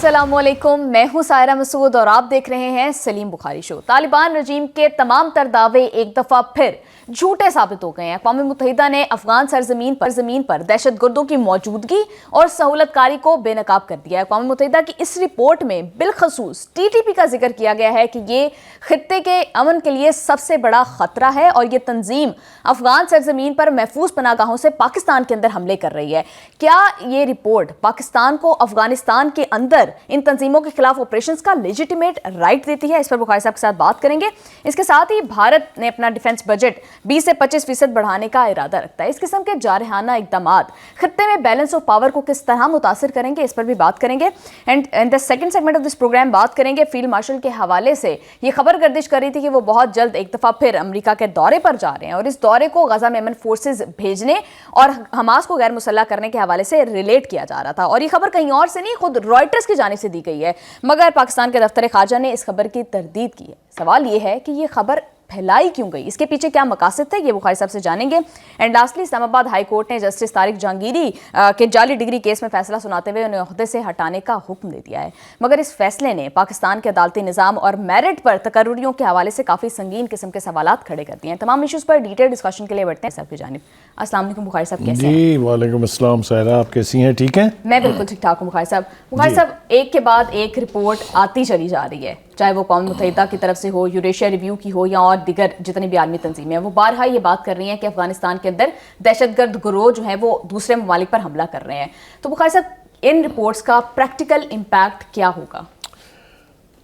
السلام علیکم، میں ہوں سائرہ مسعود اور آپ دیکھ رہے ہیں سلیم بخاری شو۔ طالبان رجیم کے تمام تر دعوے ایک دفعہ پھر جھوٹے ثابت ہو گئے ہیں۔ اقوام متحدہ نے افغان سرزمین پر دہشت گردوں کی موجودگی اور سہولت کاری کو بے نقاب کر دیا ہے۔ اقوام متحدہ کی اس رپورٹ میں بالخصوص ٹی ٹی پی کا ذکر کیا گیا ہے کہ یہ خطے کے امن کے لیے سب سے بڑا خطرہ ہے اور یہ تنظیم افغان سرزمین پر محفوظ پناہ گاہوں سے پاکستان کے اندر حملے کر رہی ہے۔ کیا یہ رپورٹ پاکستان کو افغانستان کے اندر ان تنظیموں کے خلاف آپریشنز کا لیجیٹیمیٹ رائٹ دیتی ہے؟ اس پر بخاری صاحب کے ساتھ بات کریں گے۔ اس کے ساتھ ہی بھارت نے اپنا ڈیفنس بجٹ 20 سے 25% بڑھانے کا ارادہ رکھتا ہے۔ اس قسم کے جارحانہ اقدامات خطے میں بیلنس آف پاور کو کس طرح متاثر کریں گے، اس پر بھی بات کریں گے۔ And in the second segment of this program بات کریں گے فیلڈ مارشل کے حوالے سے۔ یہ خبر گردش کر رہی تھی کہ وہ بہت جلد ایک دفعہ پھر امریکہ کے دورے پر جا رہے ہیں اور اس دورے کو غزہ میں امن فورسز بھیجنے اور حماس کو غیر مسلح کرنے کے حوالے سے ریلیٹ کیا جا رہا تھا، اور یہ خبر کہیں اور سے نہیں، خود رائٹرز کی جانب سے دی گئی ہے، مگر پاکستان کے دفتر خارجہ نے اس خبر کی تردید کی ہے۔ سوال یہ ہے کہ یہ خبر پھیلائی کیوں گئی، اس کے پیچھے کیا مقاصد تھے، یہ بخاری صاحب سے جانیں گے۔ اینڈ لاسٹلی اسلام آباد ہائی کورٹ نے جسٹس طارق جہانگیری کے جعلی ڈگری کیس میں فیصلہ سناتے ہوئے انہیں عہدے سے ہٹانے کا حکم دے دیا ہے، مگر اس فیصلے نے پاکستان کے عدالتی نظام اور میرٹ پر تقرریوں کے حوالے سے کافی سنگین قسم کے سوالات کھڑے کر دیے ہیں۔ تمام ایشوز پر ڈیٹیل ڈسکشن کے لیے بڑھتے ہیں صاحب کی جانب۔ السلام علیکم بخاری صاحب، کیسے ہیں؟ جی وعلیکم السلام سائرہ، آپ کیسی ہیں؟ ٹھیک ہیں؟ میں بالکل ٹھیک ٹھاک ہوں بخاری صاحب۔ بخاری صاحب، ایک کے بعد ایک رپورٹ آتی چلی جا رہی ہے، چاہے وہ اقوام متحدہ کی طرف سے ہو، یوریشیا ریویو کی ہو یا اور دیگر جتنی بھی عالمی تنظیمیں ہیں، وہ بارہا یہ بات کر رہی ہیں کہ افغانستان کے اندر دہشت گرد گروہ جو ہیں وہ دوسرے ممالک پر حملہ کر رہے ہیں۔ تو بخاری صاحب، ان رپورٹس کا پریکٹیکل امپیکٹ کیا ہوگا؟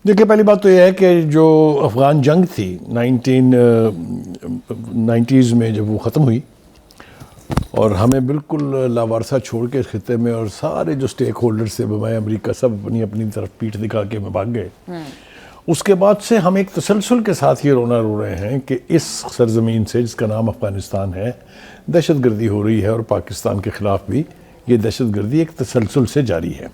دیکھیں، پہلی بات تو یہ ہے کہ جو افغان جنگ تھی 1990s میں جب وہ ختم ہوئی اور ہمیں بالکل لاوارثہ چھوڑ کے خطے میں اور سارے جو سٹیک ہولڈرز تھے بمائے امریکہ سب اپنی طرف پیٹھ دکھا کے میں بھاگ گئے، اس کے بعد سے ہم ایک تسلسل کے ساتھ یہ رونا رو رہے ہیں کہ اس سرزمین سے جس کا نام افغانستان ہے دہشت گردی ہو رہی ہے، اور پاکستان کے خلاف بھی یہ دہشت گردی ایک تسلسل سے جاری ہے۔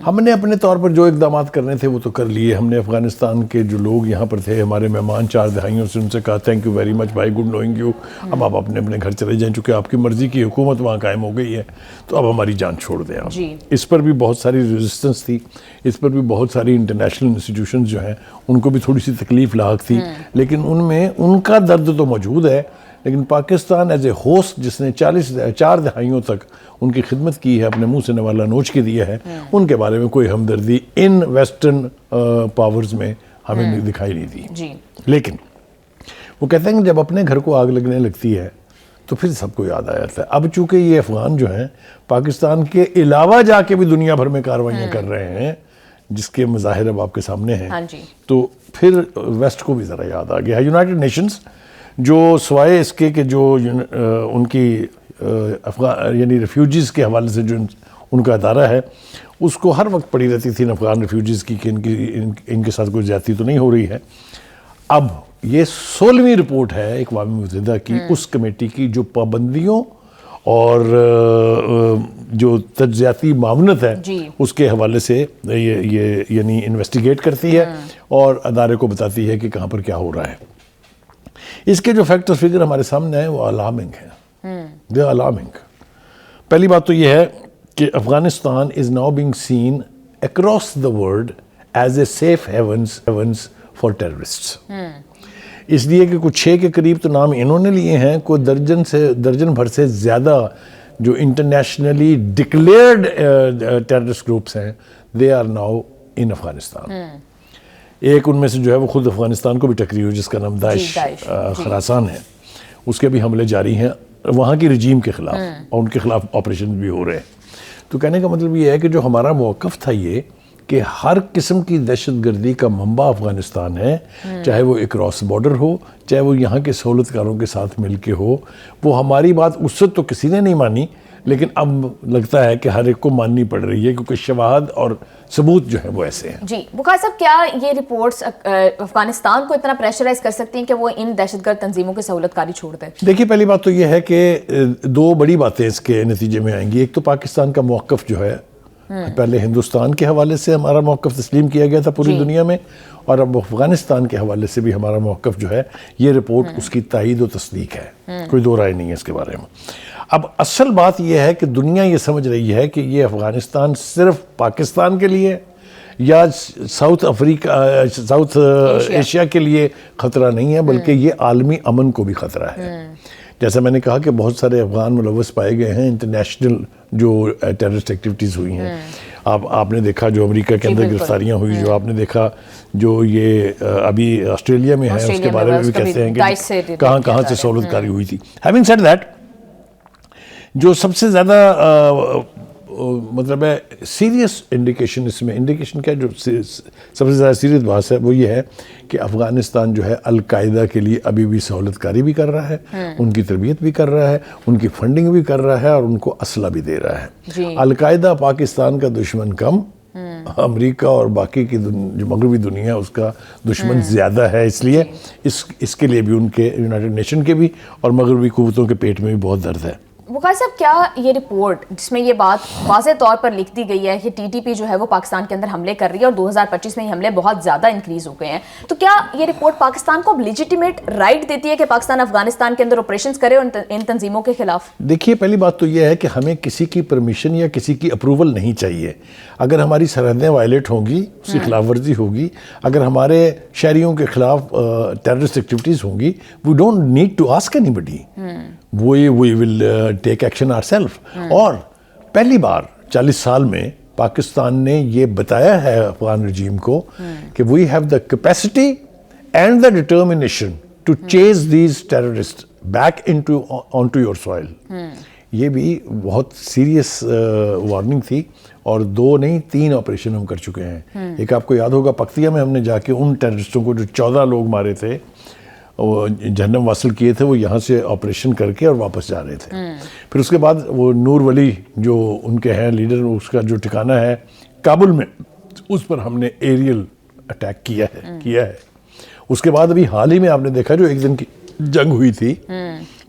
ہم نے اپنے طور پر جو اقدامات کرنے تھے وہ تو کر لیے۔ ہم نے افغانستان کے جو لوگ یہاں پر تھے، ہمارے مہمان 4 دہائیوں سے، ان سے کہا تھینک یو ویری مچ بھائی، گڈ نوئنگ یو، اب آپ اپنے گھر چلے جائیں، چونکہ آپ کی مرضی کی حکومت وہاں قائم ہو گئی ہے، تو اب ہماری جان چھوڑ دیں آپ۔ اس پر بھی بہت ساری ریزسٹنس تھی، اس پر بھی بہت ساری انٹرنیشنل انسٹیٹیوشنز جو ہیں ان کو بھی تھوڑی سی تکلیف لاحق تھی، لیکن ان میں ان کا درد تو موجود ہے، لیکن پاکستان ایز اے ہوسٹ جس نے 4 دہائیوں تک ان کی خدمت کی ہے، اپنے منہ سے نوالا نوچ کے دیا ہے، ان کے بارے میں کوئی ہمدردی ان ویسٹرن پاورز میں ہمیں دکھائی نہیں دی۔ لیکن وہ کہتے ہیں کہ جب اپنے گھر کو آگ لگنے لگتی ہے تو پھر سب کو یاد آ جاتا ہے۔ اب چونکہ یہ افغان جو ہیں پاکستان کے علاوہ جا کے بھی دنیا بھر میں کارروائیاں کر رہے ہیں، جس کے مظاہر اب آپ کے سامنے ہیں، تو پھر ویسٹ کو بھی ذرا یاد آ گیا۔ یونائٹڈ نیشنز جو سوائے اس کے کہ جو ان کی یعنی ریفیوجیز کے حوالے سے جو ان کا ادارہ ہے، اس کو ہر وقت پڑی رہتی تھی افغان ریفیوجیز کی کہ ان کے ساتھ کوئی زیادتی تو نہیں ہو رہی ہے۔ اب یہ 16ویں رپورٹ ہے اقوام متحدہ کی اس کمیٹی کی جو پابندیوں اور جو تجزیاتی معاونت ہے اس کے حوالے سے یہ یعنی انویسٹیگیٹ کرتی ہے اور ادارے کو بتاتی ہے کہ کہاں پر کیا ہو رہا ہے۔ اس کے جو فیکٹ اور فگر ہمارے سامنے ہیں وہ الارمنگ ہیں، دے آر الارمنگ۔ پہلی بات تو یہ ہے کہ Afghanistan is now being seen across the world as a safe havens for terrorists, اس لیے کہ کچھ 6 کے قریب تو نام انہوں نے لیے ہیں، کوئی درجن بھر سے زیادہ جو انٹرنیشنلی ڈکلیئرڈ ٹیررسٹ گروپس ہیں، they are now in Afghanistan. ایک ان میں سے جو ہے وہ خود افغانستان کو بھی ٹکری ہوئی، جس کا نام داعش خراسان ہے، اس کے بھی حملے جاری ہیں وہاں کی رجیم کے خلاف، اور ان کے خلاف آپریشن بھی ہو رہے ہیں۔ تو کہنے کا مطلب یہ ہے کہ جو ہمارا موقف تھا یہ کہ ہر قسم کی دہشت گردی کا منبع افغانستان ہے، چاہے وہ اکراس بارڈر ہو، چاہے وہ یہاں کے سہولت کاروں کے ساتھ مل کے ہو، وہ ہماری بات اس وقت تو کسی نے نہیں مانی، لیکن اب لگتا ہے کہ ہر ایک کو ماننی پڑ رہی ہے، کیونکہ شواہد اور ثبوت جو ہیں وہ ایسے ہیں۔ جی بخاری صاحب، کیا یہ رپورٹس افغانستان کو اتنا پریشرائز کر سکتی ہیں کہ وہ ان دہشت گرد تنظیموں کی سہولت کاری چھوڑ دے؟ دیکھیے، پہلی بات تو یہ ہے کہ 2 بڑی باتیں اس کے نتیجے میں آئیں گی۔ ایک تو پاکستان کا موقف جو ہے، پہلے ہندوستان کے حوالے سے ہمارا موقف تسلیم کیا گیا تھا پوری دنیا میں، اور اب افغانستان کے حوالے سے بھی ہمارا موقف جو ہے، یہ رپورٹ اس کی تائید و تصدیق ہے، کوئی دو رائے نہیں ہے اس کے بارے میں۔ اب اصل بات یہ ہے کہ دنیا یہ سمجھ رہی ہے کہ یہ افغانستان صرف پاکستان کے لیے یا ساؤتھ افریقہ ساؤتھ ایشیا کے لیے خطرہ نہیں ہے، بلکہ یہ عالمی امن کو بھی خطرہ ہے۔ جیسا میں نے کہا کہ بہت سارے افغان ملوث پائے گئے ہیں انٹرنیشنل جو ٹیررسٹ ایکٹیویٹیز ہوئی ہیں۔ آپ نے دیکھا جو امریکہ کے اندر گرفتاریاں ہوئی، جو آپ نے دیکھا جو یہ ابھی آسٹریلیا میں ہے، اس کے بارے میں بھی کہتے ہیں کہ کہاں کہاں سے سہولت کاری ہوئی تھی۔ ہیونگ سیڈ دیٹ، جو سب سے زیادہ مطلب ہے سیریس انڈیکیشن، اس میں انڈیکیشن کیا جو سب سے زیادہ سیریس بات ہے وہ یہ ہے کہ افغانستان جو ہے القاعدہ کے لیے ابھی بھی سہولت کاری بھی کر رہا ہے، ان کی تربیت بھی کر رہا ہے، ان کی فنڈنگ بھی کر رہا ہے، اور ان کو اسلحہ بھی دے رہا ہے۔ القاعدہ پاکستان کا دشمن کم، امریکہ اور باقی کی جو مغربی دنیا اس کا دشمن زیادہ ہے، اس لیے اس کے لیے بھی ان کے یونائٹڈ نیشن کے بھی اور مغربی قوتوں کے پیٹ میں بھی بہت درد ہے۔ بخاری صاحب، کیا یہ رپورٹ جس میں یہ بات واضح طور پر لکھ دی گئی ہے کہ ٹی ٹی پی جو ہے وہ پاکستان کے اندر حملے کر رہی ہے اور 2025 میں یہ حملے بہت زیادہ انکریز ہو گئے ہیں، تو کیا یہ رپورٹ پاکستان کو لیجیٹیمیٹ رائٹ دیتی ہے کہ پاکستان افغانستان کے اندر آپریشنز کرے ان تنظیموں کے خلاف؟ دیکھیے، پہلی بات تو یہ ہے کہ ہمیں کسی کی پرمیشن یا کسی کی اپروول نہیں چاہیے۔ اگر ہماری سرحدیں وائلیٹ ہوں گی، اس کی خلاف ورزی ہوگی، اگر ہمارے شہریوں کے خلاف ٹیررسٹ ایکٹیویٹیز ہوں گی، we don't need to ask anybody, we will take action ourself. اور پہلی بار 40 سال میں پاکستان نے یہ بتایا ہے افغان رجیم کو کہ we have the capacity and the determination to chase these terrorist back on to your soil. یہ بھی بہت سیریس وارننگ تھی، اور 2 نہیں 3 آپریشن ہم کر چکے ہیں۔ ایک آپ کو یاد ہوگا پکتیا میں ہم نے جا کے ان ٹیررسٹوں کو جو 14 لوگ مارے تھے، جہنم واصل کیے تھے، وہ یہاں سے آپریشن کر کے اور واپس جا رہے تھے۔ پھر اس کے بعد وہ نور ولی جو ان کے ہیں لیڈر، اس کا جو ٹھکانہ ہے کابل میں، اس پر ہم نے ایریل اٹیک کیا ہے۔ اس کے بعد ابھی حال ہی میں آپ نے دیکھا جو 1 دن کی جنگ ہوئی تھی،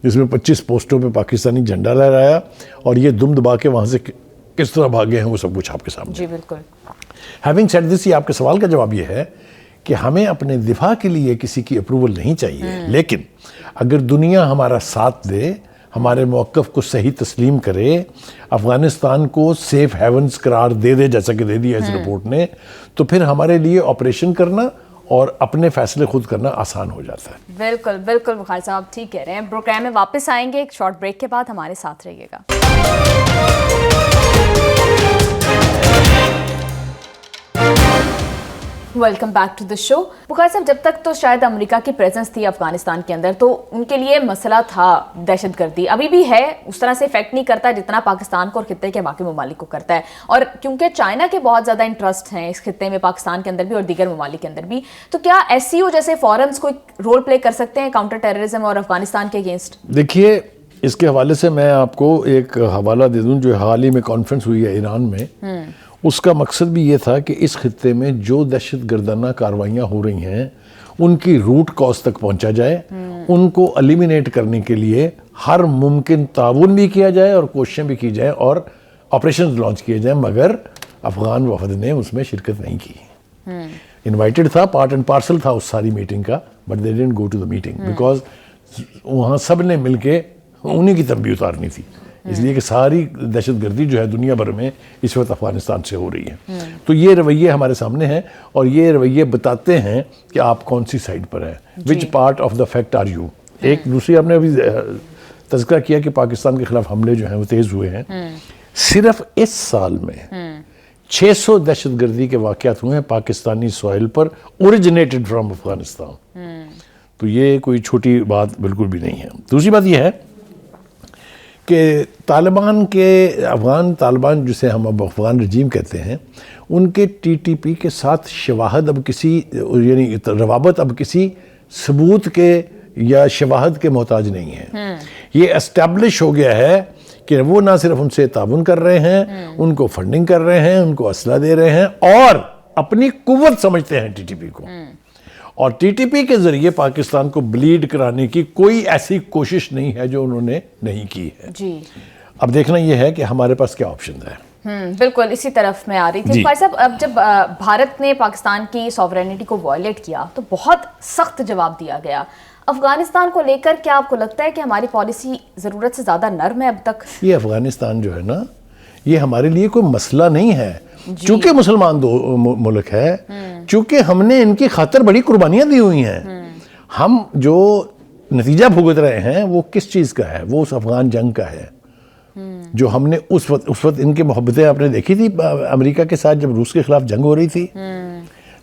جس میں 25 پوسٹوں پہ پاکستانی جھنڈا لہرایا، اور یہ دم دبا کے وہاں سے کس طرح بھاگے ہیں وہ سب کچھ آپ کے سامنے۔ جی بالکل۔ ہیونگ سیڈ دس، یہ آپ کے سوال کا جواب یہ ہے کہ ہمیں اپنے دفاع کے لیے کسی کی اپروول نہیں چاہیے، لیکن اگر دنیا ہمارا ساتھ دے، ہمارے موقف کو صحیح تسلیم کرے، افغانستان کو سیف ہیونز قرار دے جیسا کہ دے دیا اس رپورٹ نے، تو پھر ہمارے لیے آپریشن کرنا اور اپنے فیصلے خود کرنا آسان ہو جاتا ہے۔ بالکل بالکل بخاری صاحب آپ ٹھیک کہہ رہے ہیں۔ پروگرام میں واپس آئیں گے ایک شارٹ بریک کے بعد، ہمارے ساتھ رہیے گا۔ ویلکم بیک ٹو دا شو۔ بخاری صاحب، جب تک تو شاید امریکہ کی پریزنس تھی افغانستان کے اندر، تو ان کے لیے مسئلہ تھا دہشت گردی، ابھی بھی ہے، اس طرح سے افیکٹ نہیں کرتا جتنا پاکستان کو اور خطے کے باقی ممالک کو کرتا ہے، اور کیونکہ چائنا کے بہت زیادہ انٹرسٹ ہیں اس خطے میں، پاکستان کے اندر بھی اور دیگر ممالک کے اندر بھی، تو کیا ایس سی او جیسے فورمز کوئی رول پلے کر سکتے ہیں کاؤنٹر ٹیررزم اور افغانستان کے اگینسٹ؟ دیکھیے، اس کے حوالے سے میں آپ کو ایک حوالہ دے دوں جو حال ہی میں کانفرنس ہوئی ہے ایران میں۔ اس کا مقصد بھی یہ تھا کہ اس خطے میں جو دہشت گردانہ کارروائیاں ہو رہی ہیں ان کی روٹ کاز تک پہنچا جائے، ان کو ایلیمینیٹ کرنے کے لیے ہر ممکن تعاون بھی کیا جائے اور کوششیں بھی کی جائیں اور آپریشنز لانچ کیے جائیں، مگر افغان وفد نے اس میں شرکت نہیں کی۔ انوائٹڈ تھا، پارٹ اینڈ پارسل تھا اس ساری میٹنگ کا، but they didn't go to the meeting because وہاں سب نے مل کے انہی کی تنبیہ اتارنی تھی، اس لیے کہ ساری دہشت گردی جو ہے دنیا بھر میں اس وقت افغانستان سے ہو رہی ہے۔ تو یہ رویے ہمارے سامنے ہیں، اور یہ رویے بتاتے ہیں کہ آپ کون سی سائڈ پر ہیں، which part of the fact are you. ایک دوسری آپ نے ابھی تذکرہ کیا کہ پاکستان کے خلاف حملے جو ہیں وہ تیز ہوئے ہیں، صرف اس سال میں 600 دہشت گردی کے واقعات ہوئے ہیں Pakistani soil per, originated from Afghanistan. تو یہ کوئی چھوٹی بات بالکل بھی نہیں ہے۔ دوسری بات یہ ہے کہ طالبان کے افغان طالبان جسے ہم اب افغان رجیم کہتے ہیں، ان کے ٹی ٹی پی کے ساتھ شواہد اب کسی یعنی روابط اب کسی ثبوت کے یا شواہد کے محتاج نہیں ہے۔ یہ اسٹیبلش ہو گیا ہے کہ وہ نہ صرف ان سے تعاون کر رہے ہیں، ان کو فنڈنگ کر رہے ہیں، ان کو اسلحہ دے رہے ہیں، اور اپنی قوت سمجھتے ہیں ٹی ٹی پی کو، اور ٹی ٹی پی کے ذریعے پاکستان کو بلیڈ کرانے کی کوئی ایسی کوشش نہیں ہے جو انہوں نے نہیں کی ہے۔ جی، اب دیکھنا یہ ہے کہ ہمارے پاس کیا آپشن ہے۔ بالکل اسی طرف میں آ رہی تھی بھائی صاحب۔ اب جب بھارت نے پاکستان کی سوورینٹی کو وائلیٹ کیا تو بہت سخت جواب دیا گیا۔ افغانستان کو لے کر کیا آپ کو لگتا ہے کہ ہماری پالیسی ضرورت سے زیادہ نرم ہے اب تک؟ یہ افغانستان جو ہے نا، یہ ہمارے لیے کوئی مسئلہ نہیں ہے، چونکہ مسلمان دو ملک ہے، چونکہ ہم نے ان کی خاطر بڑی قربانیاں دی ہوئی ہیں، ہم جو نتیجہ بھگت رہے ہیں وہ کس چیز کا ہے؟ وہ اس افغان جنگ کا ہے، جو ہم نے اس وقت ان کی محبتیں آپ نے دیکھی تھی امریکہ کے ساتھ جب روس کے خلاف جنگ ہو رہی تھی،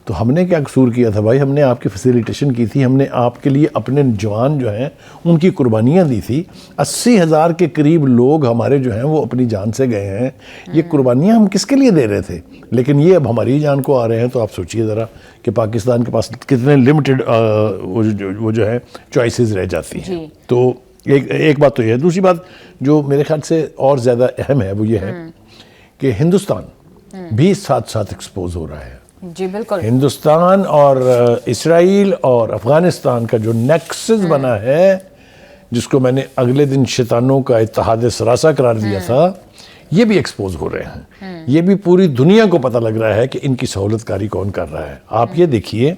تو ہم نے کیا قصور کیا تھا بھائی؟ ہم نے آپ کی فیسیلیٹیشن کی تھی، ہم نے آپ کے لیے اپنے جوان جو ہیں ان کی قربانیاں دی تھی، 80,000 کے قریب لوگ ہمارے جو ہیں وہ اپنی جان سے گئے ہیں، یہ قربانیاں ہم کس کے لیے دے رہے تھے؟ لیکن یہ اب ہماری جان کو آ رہے ہیں، تو آپ سوچئے ذرا کہ پاکستان کے پاس کتنے لمیٹڈ وہ جو ہے چوائسز رہ جاتی ہیں۔ تو ایک بات تو یہ ہے۔ دوسری بات جو میرے خیال سے اور زیادہ اہم ہے وہ یہ ہے کہ ہندوستان بھی ساتھ ساتھ ایکسپوز ہو رہا ہے۔ جی بالکل، ہندوستان اور اسرائیل اور افغانستان کا جو نیکسس بنا ہے، جس کو میں نے اگلے دن شیطانوں کا اتحاد ثلاثہ قرار دیا تھا، یہ بھی ایکسپوز ہو رہے ہیں۔ یہ بھی پوری دنیا کو پتہ لگ رہا ہے کہ ان کی سہولت کاری کون کر رہا ہے۔ آپ یہ دیکھیے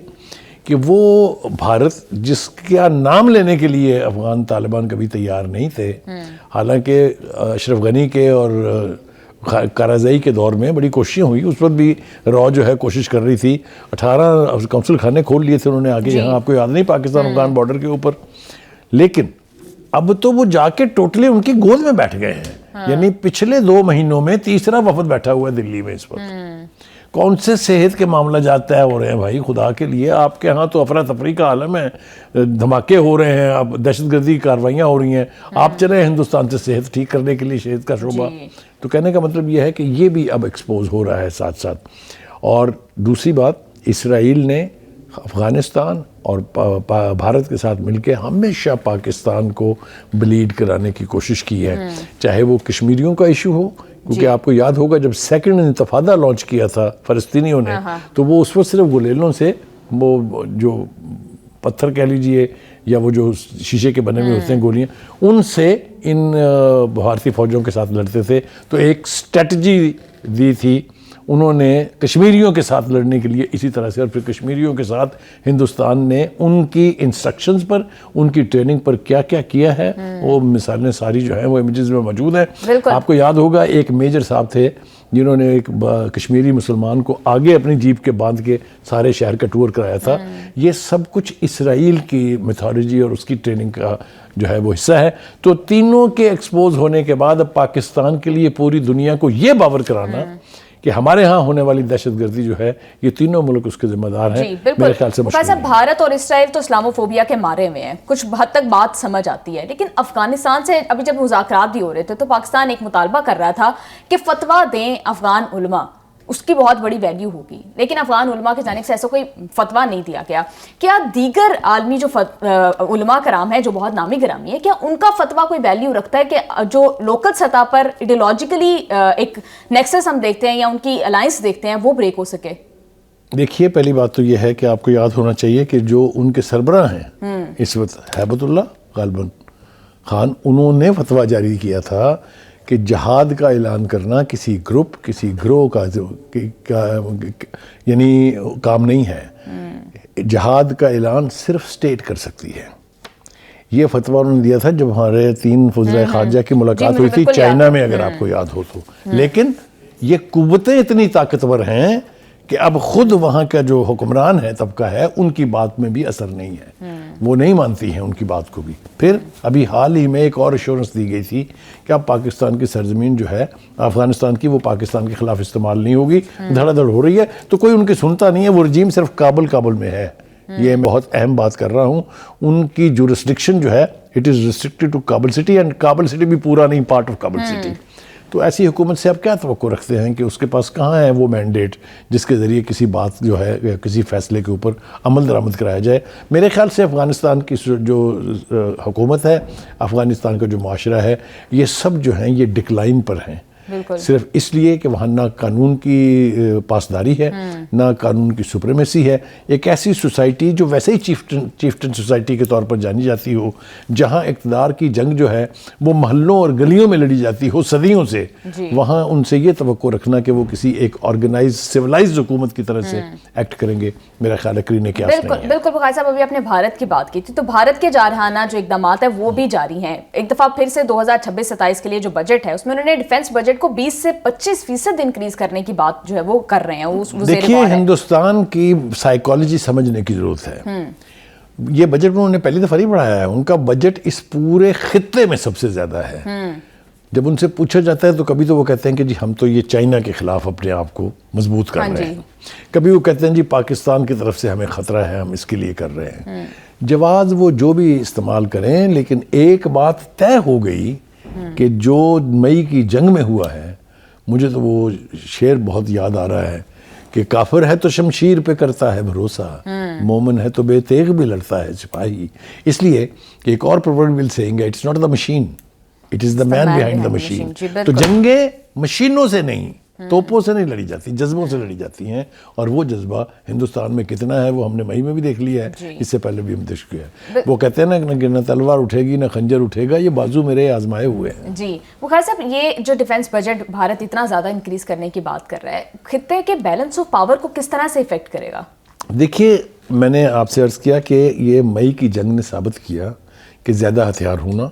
کہ وہ بھارت جس کا نام لینے کے لیے افغان طالبان کبھی تیار نہیں تھے، حالانکہ اشرف غنی کے اور کارزائی کے دور میں بڑی کوششیں ہوئی، اس وقت بھی رو جو ہے کوشش کر رہی تھی، 18 کونسل خانے کھول لیے تھے انہوں نے آگے، یہاں آپ کو یاد نہیں پاکستان افغان بارڈر کے اوپر، لیکن اب تو وہ جا کے ٹوٹلی ان کی گود میں بیٹھ گئے ہیں۔ یعنی پچھلے 2 مہینوں میں تیسرا وفد بیٹھا ہوا ہے دلی میں اس وقت۔ کون سے صحت کے معاملہ جات طے ہو رہے ہیں بھائی؟ خدا کے لیے آپ کے ہاں تو افراتفری کا عالم ہے، دھماکے ہو رہے ہیں، اب دہشت گردی کی کاروائیاں ہو رہی ہیں، آپ چلے ہندوستان سے صحت ٹھیک کرنے کے لیے صحت کا شعبہ۔ تو کہنے کا مطلب یہ ہے کہ یہ بھی اب ایکسپوز ہو رہا ہے ساتھ ساتھ۔ اور دوسری بات، اسرائیل نے افغانستان اور بھارت کے ساتھ مل کے ہمیشہ پاکستان کو بلیڈ کرانے کی کوشش کی ہے، چاہے وہ کشمیریوں کا ایشو ہو، کیونکہ آپ کو یاد ہوگا جب سیکنڈ انتفاضہ لانچ کیا تھا فلسطینیوں نے، تو وہ اس وقت صرف گلیلوں سے، وہ جو پتھر کہہ لیجئے یا وہ جو شیشے کے بنے ہوئے ہوتے ہیں گولیاں، ان سے ان بھارتی فوجوں کے ساتھ لڑتے تھے۔ تو ایک اسٹریٹجی دی تھی انہوں نے کشمیریوں کے ساتھ لڑنے کے لیے اسی طرح سے، اور پھر کشمیریوں کے ساتھ ہندوستان نے ان کی انسٹرکشنز پر، ان کی ٹریننگ پر کیا کیا کیا ہے، وہ مثالیں ساری جو ہیں وہ امیجز میں موجود ہیں۔ آپ کو یاد ہوگا ایک میجر صاحب تھے جنہوں نے ایک کشمیری مسلمان کو آگے اپنی جیپ کے باندھ کے سارے شہر کا ٹور کرایا تھا۔ یہ سب کچھ اسرائیل کی میتھالوجی اور اس کی ٹریننگ کا جو ہے وہ حصہ ہے۔ تو تینوں کے ایکسپوز ہونے کے بعد اب پاکستان کے لیے پوری دنیا کو یہ باور کرانا کہ ہمارے ہاں ہونے والی دہشت گردی جو ہے یہ تینوں ملک اس کے ذمہ دار ہیں، میرے خیال سے مشکل ہے۔ بھارت اور اسرائیل تو اسلاموفوبیا کے مارے ہوئے ہیں، کچھ حد تک بات سمجھ آتی ہے، لیکن افغانستان سے ابھی جب مذاکرات بھی ہو رہے تھے تو پاکستان ایک مطالبہ کر رہا تھا کہ فتویٰ دیں افغان علماء، اس کی بہت بڑی ویلیو ہوگی، لیکن افغان علماء کی جانب سے ایسا کوئی فتویٰ نہیں دیا گیا۔ کیا دیگر عالمی جو علماء کرام ہیں جو بہت نامی گرامی ہے، کیا ان کا فتویٰ کوئی ویلیو رکھتا ہے کہ جو لوکل سطح پر ایڈیولوجیکلی ایک نیکسس ہم دیکھتے ہیں یا ان کی الائنس دیکھتے ہیں وہ بریک ہو سکے؟ دیکھیے پہلی بات تو یہ ہے کہ آپ کو یاد ہونا چاہیے کہ جو ان کے سربراہ ہیں اس وقت ہیبت اللہ غالباً خان، انہوں نے فتویٰ جاری کیا تھا کہ جہاد کا اعلان کرنا کسی گروپ، کسی گروہ کا یعنی کام نہیں ہے، جہاد کا اعلان صرف سٹیٹ کر سکتی ہے۔ یہ فتویٰ انہوں نے دیا تھا جب ہمارے 3 وزرائے خارجہ کی ملاقات ہوئی تھی چائنا میں، اگر آپ کو یاد ہو تو۔ لیکن یہ قوتیں اتنی طاقتور ہیں کہ اب خود وہاں کا جو حکمران ہے، طبقہ ہے، ان کی بات میں بھی اثر نہیں ہے، وہ نہیں مانتی ہیں ان کی بات کو بھی۔ پھر ابھی حال ہی میں ایک اور ایشورنس دی گئی تھی کہ اب پاکستان کی سرزمین جو ہے افغانستان کی، وہ پاکستان کے خلاف استعمال نہیں ہوگی، دھڑا دھڑ ہو رہی ہے تو کوئی ان کی سنتا نہیں ہے، وہ رجیم صرف کابل میں ہے۔ یہ میں بہت اہم بات کر رہا ہوں، ان کی جورسڈکشن جو ہے it is restricted to Kabul city, and Kabul city بھی پورا نہیں، پارٹ آف کابل سٹی۔ تو ایسی حکومت سے آپ کیا توقع رکھتے ہیں کہ اس کے پاس کہاں ہے وہ مینڈیٹ جس کے ذریعے کسی بات جو ہے یا کسی فیصلے کے اوپر عمل درآمد کرایا جائے؟ میرے خیال سے افغانستان کی جو حکومت ہے، افغانستان کا جو معاشرہ ہے، یہ سب جو ہیں یہ ڈکلائن پر ہیں، صرف اس لیے کہ وہاں نہ قانون کی پاسداری ہے، نہ قانون کی سپریمیسی ہے۔ ایک ایسی سوسائٹی جو ویسے ہی چیفٹن سوسائٹی کے طور پر جانی جاتی ہو، جہاں اقتدار کی جنگ جو ہے وہ محلوں اور گلیوں میں لڑی جاتی ہو صدیوں سے، وہاں ان سے یہ توقع رکھنا کہ وہ کسی ایک آرگنائز سیولائزڈ حکومت کی طرح سے ایکٹ کریں گے، میرا خیال ہے کرینے کے آس نہیں ہے۔ بالکل بخاری صاحب، ابھی آپ نے بھارت کی بات کی تھی، تو بھارت کے جارحانہ جو اقدامات ہیں وہ بھی جاری ہیں۔ ایک دفعہ پھر سے 2026-27 کے لیے جو بجٹ ہے اس میں انہوں نے ڈیفنس بجٹ بجٹ کو 20 سے 25% انکریز کرنے کی بات جو ہے وہ کر رہے ہیں. دیکھیے ہندوستان کی سائیکالوجی سمجھنے کی ضرورت ہے. یہ بجٹ انہوں نے پہلی دفعہ نہیں بڑھایا ہے, ان کا بجٹ اس پورے خطے میں سب سے زیادہ ہے. جب ان سے پوچھا جاتا ہے تو کبھی تو وہ کہتے ہیں کہ جی ہم تو یہ چائنا کے خلاف اپنے آپ کو مضبوط کر رہے ہیں, کبھی وہ کہتے ہیں جی پاکستان کی طرف سے ہمیں خطرہ ہے, ہم اس کے لیے کر رہے ہیں. جواز وہ جو بھی استعمال کریں, لیکن ایک بات طے ہو گئی کہ جو مئی کی جنگ میں ہوا ہے, مجھے تو وہ شعر بہت یاد آ رہا ہے کہ کافر ہے تو شمشیر پہ کرتا ہے بھروسہ, مومن ہے تو بے تیغ بھی لڑتا ہے سپاہی. اس لیے کہ ایک اور proverbial saying ہے, it's not the machine, it is the man behind the machine. تو جنگیں مشینوں سے نہیں, توپوں سے نہیں لڑی جاتی, جذبوں سے لڑی جاتی ہیں. اور وہ جذبہ ہندوستان میں کتنا ہے وہ ہم نے مئی میں بھی دیکھ لیا ہے, اس سے پہلے بھی ہم دیکھ چکے ہیں. وہ کہتے ہیں نا کہ نہ تلوار اٹھے گی نہ خنجر اٹھے گا, یہ بازو میرے آزمائے ہوئے ہیں. جی بخاری صاحب, یہ جو ڈیفنس بجٹ بھارت اتنا زیادہ انکریز کرنے کی بات کر رہا ہے, خطے کے بیلنس آف پاور کو کس طرح سے افیکٹ کرے گا؟ دیکھیے میں نے آپ سے عرض کیا کہ یہ مئی کی جنگ نے ثابت کیا کہ زیادہ ہتھیار ہونا,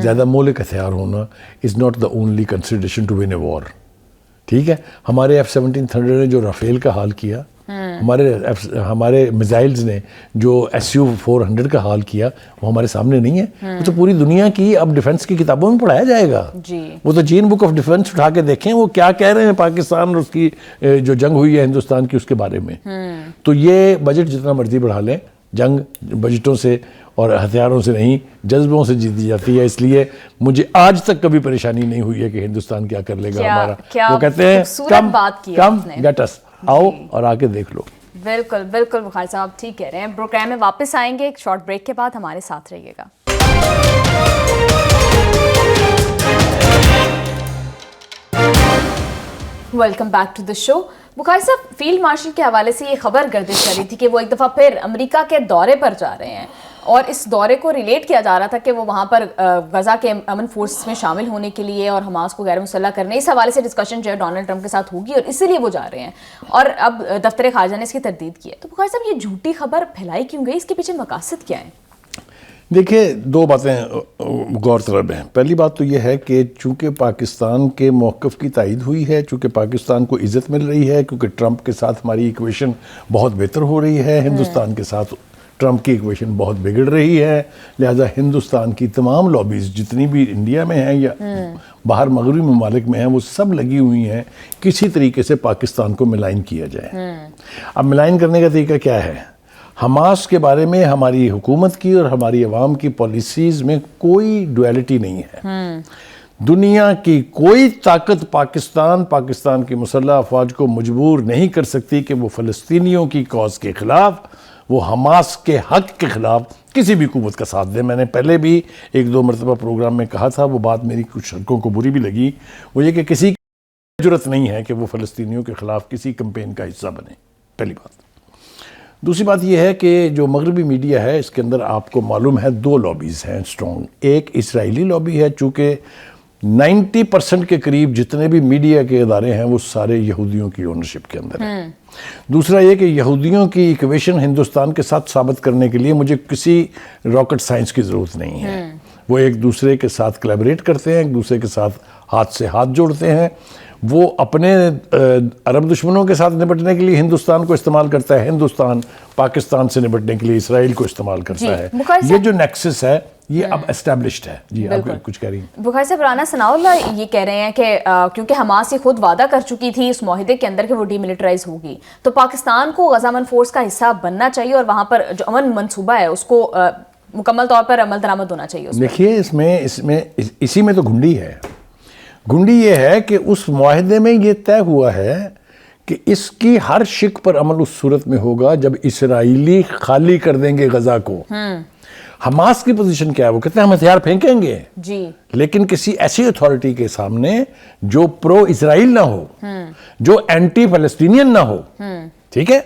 زیادہ مولک ہتھیار ہونا is not the only consideration to win a war. ٹھیک ہے, ہمارے F-17 نے جو رافیل کا حال کیا, ہمارے میزائلز نے جو SU-400 کا حال کیا, وہ ہمارے سامنے نہیں ہے. وہ تو پوری دنیا کی اب ڈیفنس کی کتابوں میں پڑھایا جائے گا. وہ تو جین بک آف ڈیفنس اٹھا کے دیکھیں وہ کیا کہہ رہے ہیں پاکستان اور اس کی جو جنگ ہوئی ہے ہندوستان کی اس کے بارے میں. تو یہ بجٹ جتنا مرضی بڑھا لیں, جنگ بجٹوں سے اور ہتھیاروں سے نہیں, جذبوں سے جیتی جاتی ہے. اس لیے مجھے آج تک کبھی پریشانی نہیں ہوئی ہے کہ ہندوستان کیا کر لے گا ہمارا. وہ کہتے ہیں کم گیٹ اس, آؤ اور آ کے دیکھ لو. بالکل بالکل بخاری صاحب ٹھیک کہہ رہے ہیں. پروگرام میں واپس آئیں گے ایک شارٹ بریک کے بعد, ہمارے ساتھ رہیے گا. ویلکم بیک ٹو دا شو. بخاری صاحب, فیلڈ مارشل کے حوالے سے یہ خبر گردش کر رہی تھی کہ وہ ایک دفعہ پھر امریکہ کے دورے پر جا رہے ہیں, اور اس دورے کو ریلیٹ کیا جا رہا تھا کہ وہ وہاں پر غزہ کے امن فورس میں شامل ہونے کے لیے اور حماس کو غیر مسلح کرنے, اس حوالے سے ڈسکشن جو ہے ڈونلڈ ٹرمپ کے ساتھ ہوگی اور اسی لیے وہ جا رہے ہیں. اور اب دفتر خارجہ نے اس کی تردید کی ہے. تو بخاری صاحب, یہ جھوٹی خبر پھیلائی کیوں گئی, اس کے پیچھے مقاصد کیا ہیں؟ دیکھیے دو باتیں غور طلب ہیں. پہلی بات تو یہ ہے کہ چونکہ پاکستان کے موقف کی تائید ہوئی ہے, چونکہ پاکستان کو عزت مل رہی ہے, کیونکہ ٹرمپ کے ساتھ ہماری ایکویشن بہت بہتر ہو رہی ہے, ہندوستان کے ساتھ ٹرمپ کی ایکویشن بہت بگڑ رہی ہے, لہٰذا ہندوستان کی تمام لابیز جتنی بھی انڈیا میں ہیں یا باہر مغربی ممالک میں ہیں, وہ سب لگی ہوئی ہیں کسی طریقے سے پاکستان کو ملائن کیا جائے. اب ملائن کرنے کا طریقہ کیا ہے؟ حماس کے بارے میں ہماری حکومت کی اور ہماری عوام کی پالیسیز میں کوئی ڈویلٹی نہیں ہے. دنیا کی کوئی طاقت پاکستان کی مسلح افواج کو مجبور نہیں کر سکتی کہ وہ فلسطینیوں کی کاز کے خلاف, وہ حماس کے حق کے خلاف کسی بھی قوت کا ساتھ دیں. میں نے پہلے بھی ایک دو مرتبہ پروگرام میں کہا تھا, وہ بات میری کچھ حلقوں کو بری بھی لگی, وہ یہ کہ کسی کی ضرورت نہیں ہے کہ وہ فلسطینیوں کے خلاف کسی کمپین کا حصہ بنے. پہلی بات. دوسری بات یہ ہے کہ جو مغربی میڈیا ہے اس کے اندر آپ کو معلوم ہے دو لابیز ہیں اسٹرانگ. ایک اسرائیلی لابی ہے, چونکہ 90% کے قریب جتنے بھی میڈیا کے ادارے ہیں وہ سارے یہودیوں کی اونرشپ کے اندر ہیں. دوسرا یہ کہ یہودیوں کی ایکویشن ہندوستان کے ساتھ ثابت کرنے کے لیے مجھے کسی راکٹ سائنس کی ضرورت نہیں ہے. وہ ایک دوسرے کے ساتھ کولیبریٹ کرتے ہیں, ایک دوسرے کے ساتھ ہاتھ سے ہاتھ جوڑتے ہیں. وہ اپنے عرب دشمنوں کے ساتھ نپٹنے کے لیے ہندوستان کو استعمال کرتا ہے, ہندوستان پاکستان سے نپٹنے کے لیے اسرائیل کو استعمال کرتا ہے. یہ جو نیکسس ہے یہ اب اسٹیبلشڈ ہے. جی آپ کچھ کہہ رہی ہیں. بخاری صاحب, رانا ثناء اللہ یہ کہہ رہے ہیں کہ کیونکہ حماس یہ خود وعدہ کر چکی تھی اس معاہدے کے اندر کہ وہ ڈی ملٹرائز ہوگی, تو پاکستان کو غزہ امن فورس کا حصہ بننا چاہیے اور وہاں پر جو امن منصوبہ ہے اس کو مکمل طور پر عمل درآمد ہونا چاہیے. دیکھیے اسی میں تو گھنڈی ہے. گھنڈی یہ ہے کہ اس معاہدے میں یہ طے ہوا ہے کہ اس کی ہر شق پر عمل اس صورت میں ہوگا جب اسرائیلی خالی کر دیں گے غزہ کو. حماس کی پوزیشن کیا ہے؟ وہ کہتے ہیں ہم ہتھیار پھینکیں گے لیکن کسی ایسی اتھارٹی کے سامنے جو پرو اسرائیل نہ ہو, جو اینٹی فلسطینین نہ ہو. ٹھیک ہے,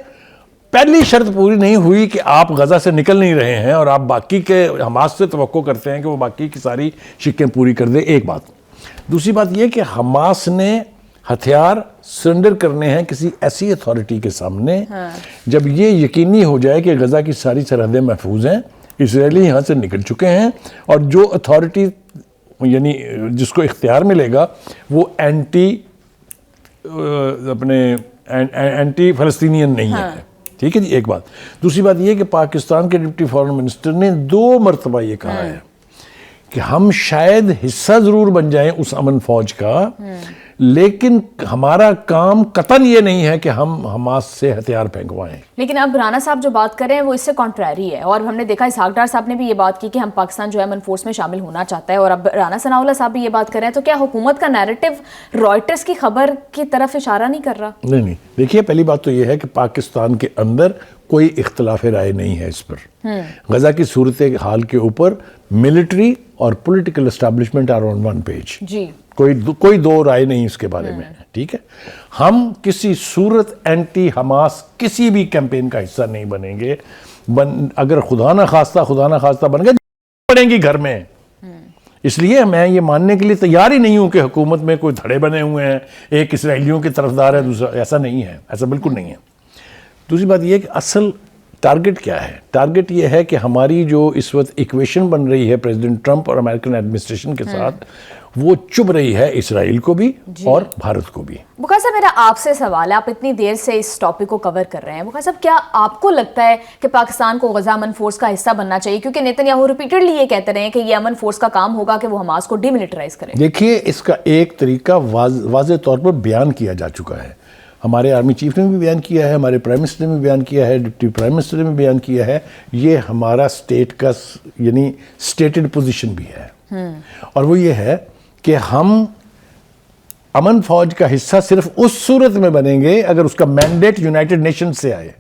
پہلی شرط پوری نہیں ہوئی کہ آپ غزہ سے نکل نہیں رہے ہیں اور آپ باقی کے حماس سے توقع کرتے ہیں کہ وہ باقی کی ساری شقیں پوری کر دے. ایک بات. دوسری بات یہ کہ حماس نے ہتھیار سرنڈر کرنے ہیں کسی ایسی اتھارٹی کے سامنے جب یہ یقینی ہو جائے کہ غزہ کی ساری سرحدیں محفوظ ہیں, اسرائیلی یہاں سے نکل چکے ہیں, اور جو اتھارٹی یعنی جس کو اختیار ملے گا وہ اینٹی فلسطینین نہیں ہے. ٹھیک ہے جی. ایک بات. دوسری بات یہ کہ پاکستان کے ڈپٹی فارن منسٹر نے 2 مرتبہ یہ کہا ہے کہ ہم شاید حصہ ضرور بن جائیں اس امن فوج کا، لیکن ہمارا کام قطعاً یہ نہیں ہے کہ ہم حماس سے ہتھیار پھینکوائیں. لیکن اب رانا صاحب جو بات کر رہے ہیں وہ اس سے کانٹریری ہے، اور ہم نے دیکھا اسحاق ڈار صاحب نے بھی یہ بات کی کہ ہم پاکستان جو ہے امن فورس میں شامل ہونا چاہتا ہے، اور اب رانا ثناء اللہ صاحب بھی یہ بات کر رہے ہیں. تو کیا حکومت کا نیریٹو رائٹرز کی خبر کی طرف اشارہ نہیں کر رہا؟ نہیں. دیکھیے پہلی بات تو یہ ہے کہ پاکستان کے اندر کوئی اختلاف رائے نہیں ہے اس پر. غزہ کی صورتحال کے اوپر ملٹری اور political establishment are on one page. جی. کوئی دو رائے نہیں اس کے بارے میں. ٹھیک ہے. ہم کسی صورت اینٹی حماس کسی بھی کیمپین کا حصہ نہیں بنیں گے. اگر خدا نہ خواستہ بن گئے پڑیں گی گھر میں. اس لیے میں یہ ماننے کے لیے تیار ہی نہیں ہوں کہ حکومت میں کوئی دھڑے بنے ہوئے ہیں، ایک اسرائیلیوں کی طرفدار ہے دوسرا. ایسا نہیں ہے، ایسا بالکل نہیں ہے. دوسری بات یہ کہ اصل ٹارگٹ کیا ہے؟ ٹارگٹ یہ ہے کہ ہماری جو اس وقت ایکویشن بن رہی ہے پریزیڈنٹ ٹرمپ اور امریکن ایڈمنسٹریشن کے ساتھ، وہ چبھ رہی ہے اسرائیل کو بھی اور بھارت کو بھی. بخاری صاحب میرا آپ سے سوال ہے، آپ اتنی دیر سے اس ٹاپک کو کور کر رہے ہیں. بخاری صاحب کیا آپ کو لگتا ہے کہ پاکستان کو غزہ امن فورس کا حصہ بننا چاہیے؟ کیونکہ نیتن ریپیٹڈلی یہ کہتے رہے ہیں کہ یہ امن فورس کا کام ہوگا کہ وہ حماس کو ڈی ملٹرائز کرے. دیکھیے اس کا ایک طریقہ واضح طور پر بیان کیا جا چکا ہے. ہمارے آرمی چیف نے بھی بیان کیا ہے، ہمارے پرائم منسٹر نے بھی بیان کیا ہے، ڈپٹی پرائم منسٹر نے بھی بیان کیا ہے. یہ ہمارا اسٹیٹ کا یعنی اسٹیٹڈ پوزیشن بھی ہے، اور وہ یہ ہے کہ ہم امن فوج کا حصہ صرف اس صورت میں بنیں گے اگر اس کا مینڈیٹ یونائٹڈ نیشن سے آئے.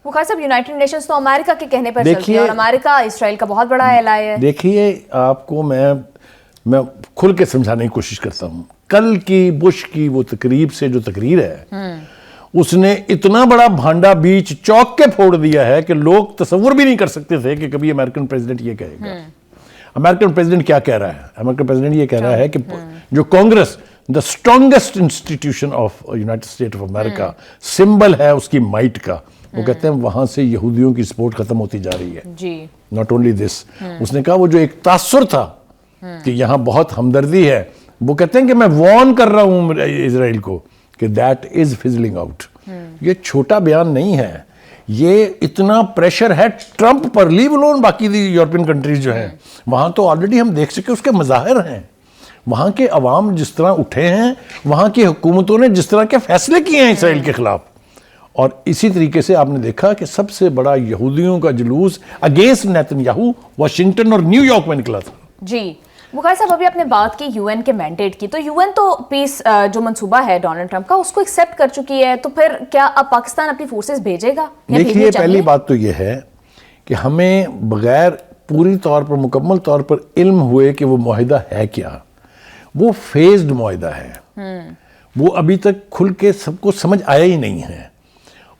بخار صاحب یونائٹڈ نیشنز تو امریکا کے کہنے پر چلتی ہے، اور امریکا اسرائیل کا بہت بڑا ایلائی ہے. دیکھیے آپ کو میں کھل کے سمجھانے کی کوشش کرتا ہوں. کل کی بش کی وہ تقریب سے جو تقریر ہے، اس نے اتنا بڑا بھانڈا بیچ چوک کے پھوڑ دیا ہے کہ لوگ تصور بھی نہیں کر سکتے تھے کہ کبھی امریکن پریزیڈنٹ یہ کہے گا. امریکن پریزیڈنٹ کیا کہہ رہا ہے؟ امریکن پریزیڈنٹ یہ کہہ رہا ہے کہ جو Congress the strongest institution of United States of America symbol ہے اس کی مائٹ کا، وہ کہتے ہیں وہاں سے یہودیوں کی سپورٹ ختم ہوتی جا رہی ہے. جی. not only this، اس نے کہا وہ جو ایک تاثر تھا کہ یہاں بہت ہمدردی ہے، وہ کہتے ہیں کہ میں وارن کر رہا ہوں اسرائیل کو کہ that is fizzling out. یہ چھوٹا بیان نہیں ہے، یہ اتنا پریشر ہے ٹرمپ پر، لیو الون باقی دی یورپین کنٹریز جو ہیں وہاں تو آلریڈی ہم دیکھ سکے اس کے مظاہر ہیں. وہاں کے عوام جس طرح اٹھے ہیں، وہاں کی حکومتوں نے جس طرح کے فیصلے کیے ہیں اسرائیل کے خلاف، اور اسی طریقے سے آپ نے دیکھا کہ سب سے بڑا یہودیوں کا جلوس اگینسٹ نیتن یاہو واشنگٹن اور نیو یارک میں نکلا تھا. جی. بخاری صاحب ابھی آپ نے بات کی یو این کے مینڈیٹ کی، تو یو این تو پیس جو منصوبہ ہے ڈونلڈ ٹرمپ کا اس کو ایکسیپٹ کر چکی ہے، تو پھر کیا اب پاکستان اپنی فورسز بھیجے گا؟ دیکھیے پہلی بات تو یہ ہے کہ ہمیں بغیر پوری طور پر مکمل طور پر علم ہوئے کہ وہ معاہدہ ہے کیا، وہ فیزڈ معاہدہ ہے، وہ ابھی تک کھل کے سب کو سمجھ آیا ہی نہیں ہے.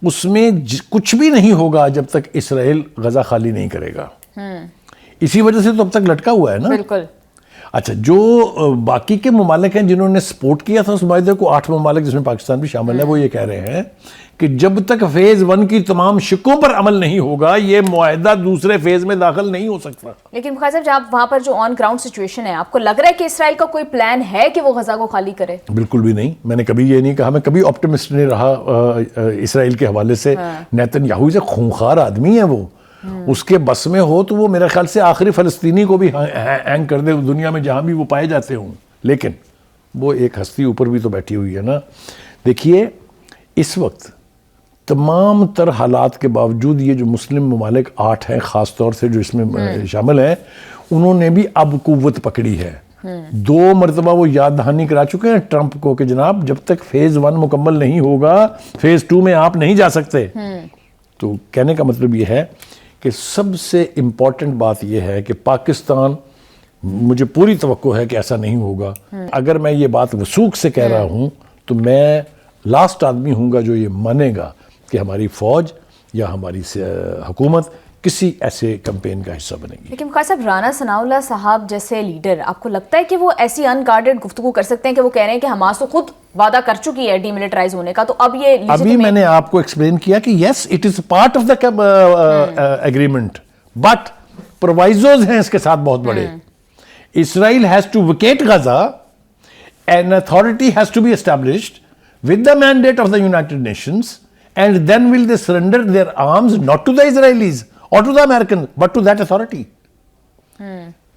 اس میں کچھ بھی نہیں ہوگا جب تک اسرائیل غزہ خالی نہیں کرے گا. اسی وجہ سے تو اب تک لٹکا ہوا ہے نا. بالکل. اچھا، جو باقی کے ممالک ہیں جنہوں نے سپورٹ کیا تھا اس معاہدے کو، 8 ممالک جس میں پاکستان بھی شامل ہے، وہ یہ کہہ رہے ہیں کہ جب تک فیز 1 کی تمام شقوں پر عمل نہیں ہوگا یہ معاہدہ دوسرے فیز میں داخل نہیں ہو سکتا. لیکن بخاری صاحب جب وہاں پر جو آن گراؤنڈ سچویشن ہے، آپ کو لگ رہا ہے کہ اسرائیل کا کوئی پلان ہے کہ وہ غزہ کو خالی کرے؟ بالکل بھی نہیں. میں نے کبھی یہ نہیں کہا، میں کبھی آپٹمسٹ نہیں رہا اسرائیل کے حوالے سے. نیتن یاہو سے خونخوار آدمی ہے، وہ اس کے بس میں ہو تو وہ میرے خیال سے آخری فلسطینی کو بھی ہینگ کر دے دنیا میں جہاں بھی وہ پائے جاتے ہوں. لیکن وہ ایک ہستی اوپر بھی تو بیٹھی ہوئی ہے نا. دیکھیے اس وقت تمام تر حالات کے باوجود یہ جو مسلم ممالک 8 ہیں خاص طور سے جو اس میں شامل ہیں، انہوں نے بھی اب قوت پکڑی ہے. 2 مرتبہ وہ یاد دہانی کرا چکے ہیں ٹرمپ کو کہ جناب جب تک فیز 1 مکمل نہیں ہوگا فیز 2 میں آپ نہیں جا سکتے. تو کہنے کا مطلب یہ ہے کہ سب سے امپورٹنٹ بات یہ ہے کہ پاکستان، مجھے پوری توقع ہے کہ ایسا نہیں ہوگا. اگر میں یہ بات وثوق سے کہہ رہا ہوں تو میں لاسٹ آدمی ہوں گا جو یہ مانے گا کہ ہماری فوج یا ہماری حکومت کسی ایسے کمپین کا حصہ بنے گی. لیکن خواہ صاحب رانا ثناء اللہ صاحب جیسے لیڈر، آپ کو لگتا ہے کہ وہ ایسی ان گارڈڈ گفتگو کر سکتے ہیں کہ وہ کہہ رہے ہیں کہ حماس تو خود وعدہ کر چکی ہے ڈی ملٹرائز ہونے کا، تو اب یہ ابھی میں نے آپ کو ایکسپلین کیا کہ yes it is part of the agreement, but provisos ہیں اس کے ساتھ بہت بڑے. Israel has to vacate Gaza, an authority has to be established with the mandate of the United Nations, and then will they surrender their arms not to the Israelis or to the Americans, but to that authority.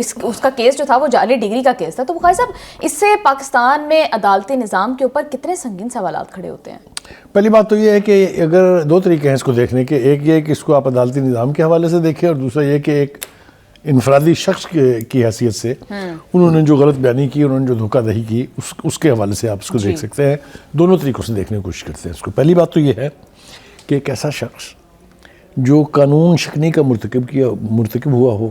اس کا case جو تھا وہ جعلی degree کا case تھا. تو بخاری صاحب اس سے پاکستان میں عدالتی نظام کے اوپر کتنے سنگین سوالات کھڑے ہوتے ہیں؟ پہلی بات تو یہ ہے کہ اگر دو طریقے ہیں اس کو دیکھنے کے. ایک یہ کہ اس کو آپ عدالتی نظام کے حوالے سے دیکھیں, اور دوسرا یہ کہ ایک انفرادی شخص کی حیثیت سے انہوں نے جو غلط بیانی کی, انہوں نے جو دھوکہ دہی کی, اس کے حوالے سے آپ اس کو دیکھ سکتے ہیں. دونوں طریقوں سے دیکھنے کی کوشش کرتے ہیں اس کو. پہلی بات تو یہ ہے کہ ایک ایسا شخص جو قانون شکنی کا مرتکب ہوا ہو,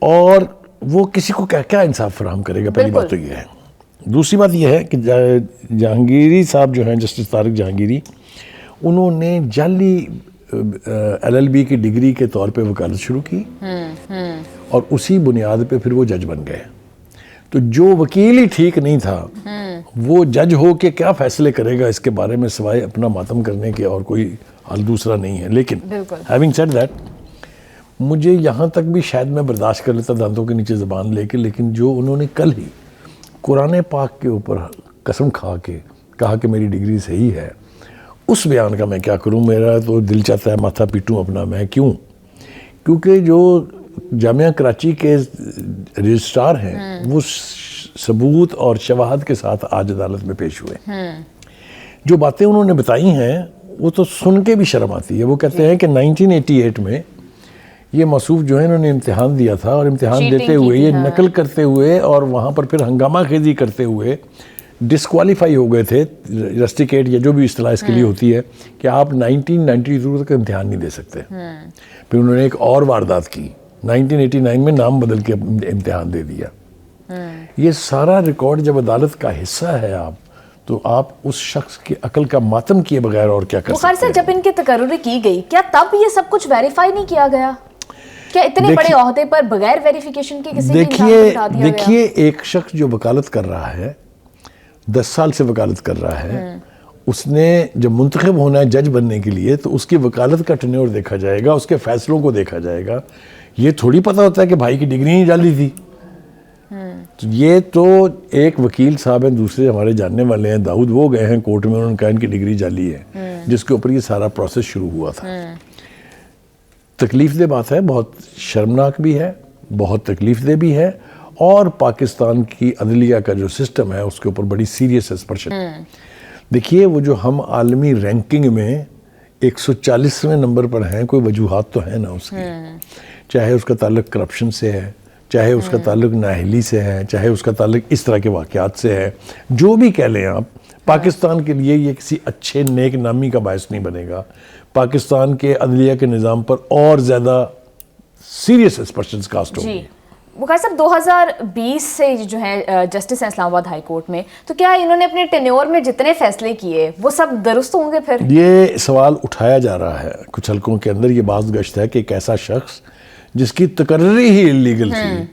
اور وہ کسی کو کیا انصاف فراہم کرے گا. پہلی بات تو یہ ہے. دوسری بات یہ ہے کہ جہانگیری صاحب جو ہیں, جسٹس طارق جہانگیری, انہوں نے جعلی LLB کی ڈگری کے طور پہ وکالت شروع کی, اور اسی بنیاد پہ پھر وہ جج بن گئے. تو جو وکیل ہی ٹھیک نہیں تھا, وہ جج ہو کے کیا فیصلے کرے گا اس کے بارے میں سوائے اپنا ماتم کرنے کے اور کوئی حل دوسرا نہیں ہے. لیکن ہیونگ سیڈ دیٹ, مجھے یہاں تک بھی شاید میں برداشت کر لیتا دانتوں کے نیچے زبان لے کے, لیکن جو انہوں نے کل ہی قرآن پاک کے اوپر قسم کھا کے کہا کہ میری ڈگری صحیح ہے, اس بیان کا میں کیا کروں. میرا تو دل چاہتا ہے ماتھا پیٹوں اپنا میں. کیوں؟ کیونکہ جو جامعہ کراچی کے رجسٹرار ہیں وہ ثبوت اور شواہد کے ساتھ آج عدالت میں پیش ہوئے. جو باتیں انہوں نے بتائی ہیں وہ تو سن کے بھی شرم آتی ہے. وہ کہتے ہیں کہ 1988 میں یہ موصوف جو ہے انہوں نے امتحان دیا تھا, اور امتحان دیتے ہوئے یہ نقل کرتے ہوئے اور وہاں پر پھر ہنگامہ خیزی کرتے ہوئے ڈسکوالیفائی ہو گئے تھے. رسٹیکیٹ یا جو بھی اصطلاح اس کے لیے ہوتی ہے کہ آپ 1992 تک امتحان نہیں دے سکتے. پھر انہوں نے ایک اور واردات کی, 1989 میں نام بدل کے امتحان دے دیا. یہ سارا ریکارڈ جب عدالت کا حصہ ہے تو آپ اس شخص کی عقل کا ماتم کیے بغیر اور کیا کر سکتے ہیں. بخاری صاحب, جب ان کی تقرری کی گئی, کیا تب یہ سب کچھ ویریفائی نہیں کیا گیا؟ کیا اتنے بڑے عہدے پر بغیر ویریفیکیشن کے کسی کو ہٹا دیا گیا؟ دیکھیے, ایک شخص جو وکالت کر رہا ہے, 10 سال سے وکالت کر رہا ہے, اس نے جب منتخب ہونا ہے جج بننے کے لیے تو اس کی وکالت کا ٹینیور دیکھا جائے گا, اس کے فیصلوں کو دیکھا جائے گا. یہ تھوڑی پتہ ہوتا ہے کہ بھائی کی ڈگری ہی جعلی تھی. یہ تو ایک وکیل صاحب ہیں, دوسرے ہمارے جاننے والے ہیں داؤد, وہ گئے ہیں کورٹ میں, انہوں نے کہا ان کی ڈگری جعلی ہے, جس کے اوپر یہ سارا پروسیس شروع ہوا تھا. تکلیف دہ بات ہے, بہت شرمناک بھی ہے, بہت تکلیف دہ بھی ہے, اور پاکستان کی عدلیہ کا جو سسٹم ہے اس کے اوپر بڑی سیریس اسپرشن. دیکھیے, وہ جو ہم عالمی رینکنگ میں 140ویں نمبر پر ہیں, کوئی وجوہات تو ہیں نا اس کی, چاہے اس کا تعلق کرپشن سے ہے, چاہے اس کا تعلق نااہلی سے ہے, چاہے اس کا تعلق اس طرح کے واقعات سے ہے, جو بھی کہہ لیں آپ, پاکستان کے لیے یہ کسی اچھے نیک نامی کا باعث نہیں بنے گا. پاکستان کے عدلیہ کے نظام پر اور زیادہ سیریس اسپرشنز کاسٹ ہوں گی. بخاری صاحب, 2020 سے جو ہے جسٹس ہیں اسلام آباد ہائی کورٹ میں, تو کیا انہوں نے اپنے ٹینیور میں جتنے فیصلے کیے وہ سب درست ہوں گے؟ پھر یہ سوال اٹھایا جا رہا ہے کچھ حلقوں کے اندر, یہ باز گشت ہے کہ ایک ایسا شخص جس کی تقرری ہی انلیگل تھی,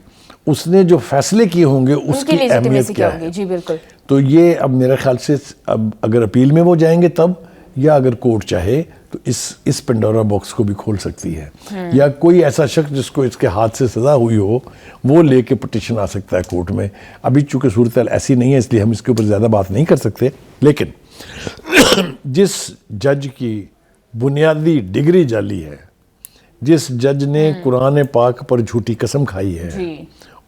اس نے جو فیصلے کیے ہوں گے اس کی اہمیت کیا ہے. جی بالکل. تو یہ اب میرے خیال سے اب اگر اپیل میں وہ جائیں گے تب, یا اگر کورٹ چاہے تو اس پنڈورا باکس کو بھی کھول سکتی ہے, یا کوئی ایسا شخص جس کو اس کے ہاتھ سے سزا ہوئی ہو وہ لے کے پٹیشن آ سکتا ہے کورٹ میں. ابھی چونکہ صورتحال ایسی نہیں ہے اس لیے ہم اس کے اوپر زیادہ بات نہیں کر سکتے, لیکن جس جج کی بنیادی ڈگری جعلی ہے, جس جج نے قرآن پاک پر جھوٹی قسم کھائی ہے,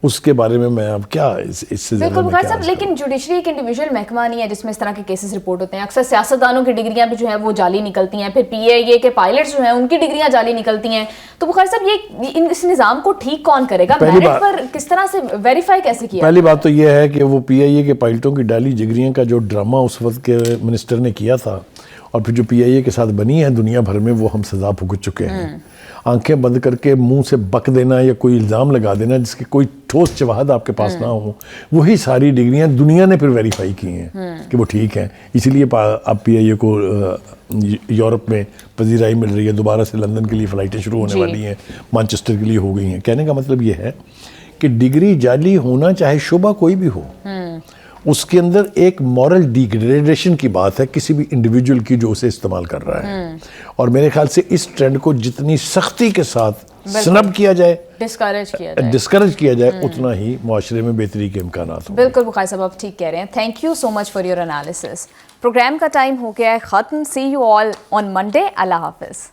اس کے بارے میں اب کیا اس سے زیادہ بالکل بخاری صاحب. لیکن جوڈیشری ایک انڈیویجول محکمہ نہیں ہے جس میں اس طرح کے کیسز رپورٹ ہوتے ہیں. اکثر سیاستدانوں کی ڈگریاں بھی جو ہیں وہ جعلی نکلتی ہیں, پھر PIA کے پائلٹس جو ہیں ان کی ڈگریاں جعلی نکلتی ہیں. تو بخاری صاحب, یہ اس نظام کو ٹھیک کون کرے گا؟ میرٹ پر کس طرح سے ویریفائی کیسے کیا؟ پہلی بات تو یہ ہے کہ وہ PIA کے پائلٹوں کی ڈالی ڈگریاں کا جو ڈرامہ اس وقت کے منسٹر نے کیا تھا, اور پھر جو PIA کے ساتھ بنی ہے دنیا بھر میں, وہ ہم سزا بھگت چکے ہیں. آنکھیں بند کر کے منہ سے بک دینا یا کوئی الزام لگا دینا جس کی کوئی ٹھوس شواہد آپ کے پاس نہ ہو, وہی ساری ڈگریاں دنیا نے پھر ویریفائی کی ہیں کہ وہ ٹھیک ہیں. اسی لیے اب PIA کو یورپ میں پذیرائی مل رہی ہے, دوبارہ سے لندن کے لیے فلائٹیں شروع ہونے والی ہیں, مانچسٹر کے لیے ہو گئی ہیں. کہنے کا مطلب یہ ہے کہ ڈگری جعلی ہونا, چاہے شعبہ کوئی بھی ہو, اس کے اندر ایک مورل ڈیگریڈیشن کی بات ہے کسی بھی انڈیویجول کی جو اسے استعمال کر رہا ہے. اور میرے خیال سے اس ٹرینڈ کو جتنی سختی کے ساتھ سنب کیا جائے, ڈسکریج کیا جائے, اتنا ہی معاشرے میں بہتری کے امکانات ہوں. بالکل بخاری صاحب, آپ ٹھیک کہہ رہے ہیں. Thank you so much for your analysis. Program کا ٹائم ہو گیا ہے ختم. سی یو آل آن منڈے. اللہ حافظ.